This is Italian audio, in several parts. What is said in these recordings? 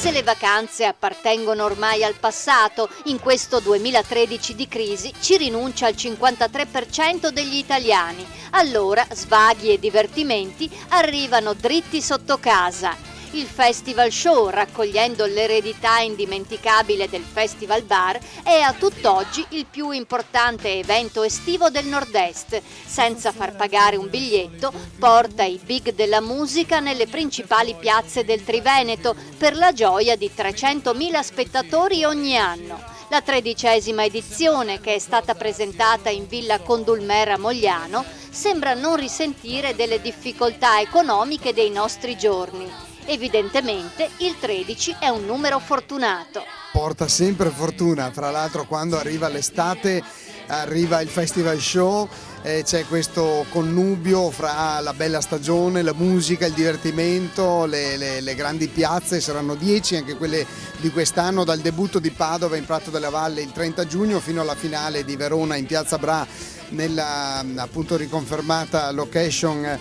Se le vacanze appartengono ormai al passato, in questo 2013 di crisi ci rinuncia il 53% degli italiani. Allora svaghi e divertimenti arrivano dritti sotto casa. Il Festival Show, raccogliendo l'eredità indimenticabile del Festival Bar, è a tutt'oggi il più importante evento estivo del Nord-Est. Senza far pagare un biglietto, porta i big della musica nelle principali piazze del Triveneto per la gioia di 300.000 spettatori ogni anno. La 13ª edizione, che è stata presentata in Villa Condulmera a Mogliano, sembra non risentire delle difficoltà economiche dei nostri giorni. Evidentemente il 13 è un numero fortunato. Porta sempre fortuna, fra l'altro quando arriva l'estate arriva il Festival Show, c'è questo connubio fra la bella stagione, la musica, il divertimento, le grandi piazze, saranno 10 anche quelle di quest'anno, dal debutto di Padova in Prato della Valle il 30 giugno fino alla finale di Verona in Piazza Bra, nella appunto riconfermata location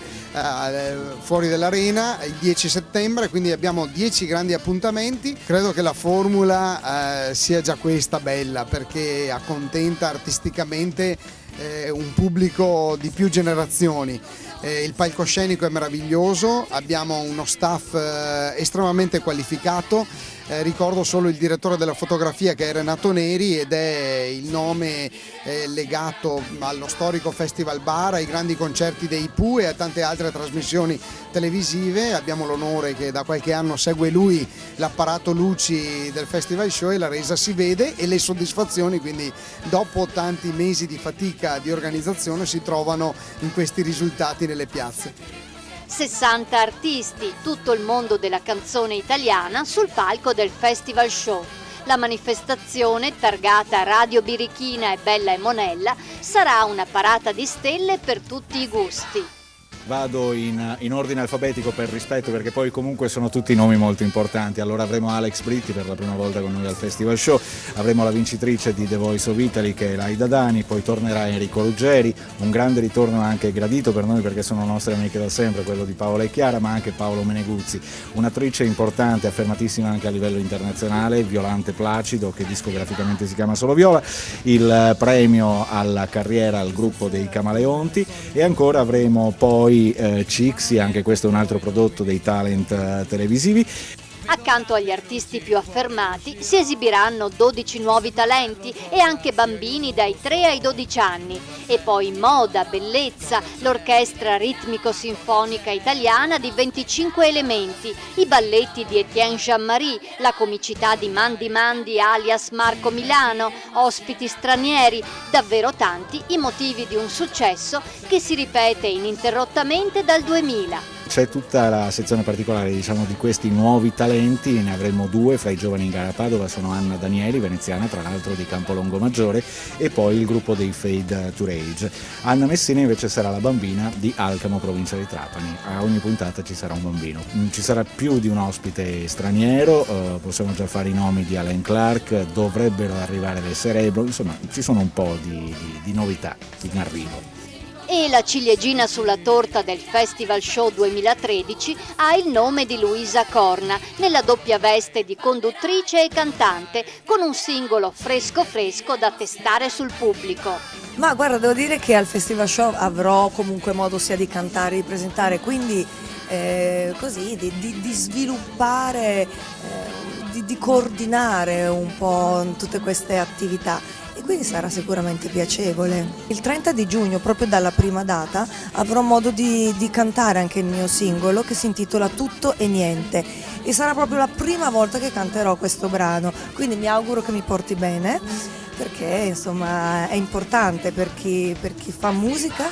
fuori dall'arena il 10 settembre, quindi abbiamo 10 grandi appuntamenti. Credo che la formula sia già questa bella, perché accontenta artisticamente un pubblico di più generazioni. Il palcoscenico è meraviglioso, abbiamo uno staff estremamente qualificato. Ricordo solo il direttore della fotografia, che è Renato Neri, ed è il nome legato allo storico Festival Bar, ai grandi concerti dei Pooh e a tante altre trasmissioni televisive. Abbiamo l'onore che da qualche anno segue lui l'apparato luci del Festival Show e la resa si vede, e le soddisfazioni quindi dopo tanti mesi di fatica di organizzazione si trovano in questi risultati nelle piazze. 60 artisti, tutto il mondo della canzone italiana sul palco del Festival Show. La manifestazione, targata Radio Birichina e Bella e Monella, sarà una parata di stelle per tutti i gusti. Vado in ordine alfabetico per rispetto, perché poi comunque sono tutti nomi molto importanti. Allora avremo Alex Britti per la prima volta con noi al Festival Show, avremo la vincitrice di The Voice of Italy che è Laida Dani, poi tornerà Enrico Ruggeri, un grande ritorno anche gradito per noi perché sono nostre amiche da sempre, quello di Paola e Chiara, ma anche Paolo Meneguzzi, un'attrice importante, affermatissima anche a livello internazionale, Violante Placido, che discograficamente si chiama solo Viola, il premio alla carriera al gruppo dei Camaleonti, e ancora avremo poi Cixi, anche questo è un altro prodotto dei talent televisivi. Accanto agli artisti più affermati si esibiranno 12 nuovi talenti e anche bambini dai 3 ai 12 anni. E poi moda, bellezza, l'orchestra ritmico-sinfonica italiana di 25 elementi, i balletti di Etienne Jean-Marie, la comicità di Mandi Mandi alias Marco Milano, ospiti stranieri, davvero tanti i motivi di un successo che si ripete ininterrottamente dal 2000. C'è tutta la sezione particolare, diciamo, di questi nuovi talenti, ne avremo 2 fra i giovani in gara a Padova, sono Anna Danieli, veneziana tra l'altro di Campolongo Maggiore, e poi il gruppo dei Fade to Rage. Anna Messina invece sarà la bambina di Alcamo, provincia di Trapani. A ogni puntata ci sarà un bambino. Ci sarà più di un ospite straniero, possiamo già fare i nomi di Alan Clark, dovrebbero arrivare le Cerebro, insomma ci sono un po' di novità in arrivo. E la ciliegina sulla torta del Festival Show 2013 ha il nome di Luisa Corna, nella doppia veste di conduttrice e cantante, con un singolo fresco fresco da testare sul pubblico. Ma guarda, devo dire che al Festival Show avrò comunque modo sia di cantare, di presentare, quindi così, di sviluppare, di coordinare un po' tutte queste attività. E quindi sarà sicuramente piacevole. Il 30 di giugno, proprio dalla prima data, avrò modo di cantare anche il mio singolo che si intitola Tutto e Niente, e sarà proprio la prima volta che canterò questo brano, quindi mi auguro che mi porti bene, perché insomma è importante per chi fa musica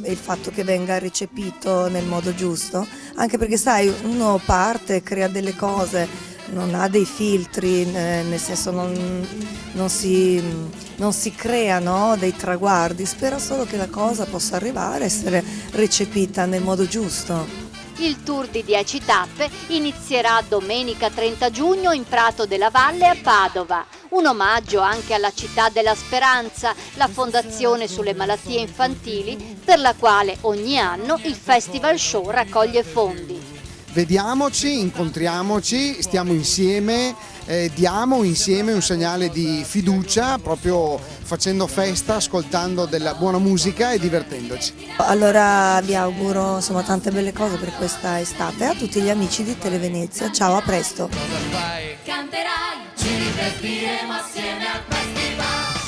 il fatto che venga recepito nel modo giusto, anche perché sai, uno parte, crea delle cose, non ha dei filtri, nel senso non si creano dei traguardi, spera solo che la cosa possa arrivare a essere recepita nel modo giusto. Il tour di 10 tappe inizierà domenica 30 giugno in Prato della Valle a Padova. Un omaggio anche alla Città della Speranza, la fondazione sulle malattie infantili per la quale ogni anno il Festival Show raccoglie fondi. vediamoci, incontriamoci, stiamo insieme, diamo insieme un segnale di fiducia, proprio facendo festa, ascoltando della buona musica e divertendoci. Allora vi auguro insomma tante belle cose per questa estate a tutti gli amici di Televenezia. Ciao, a presto. Canterai, ci divertiremo assieme al festival.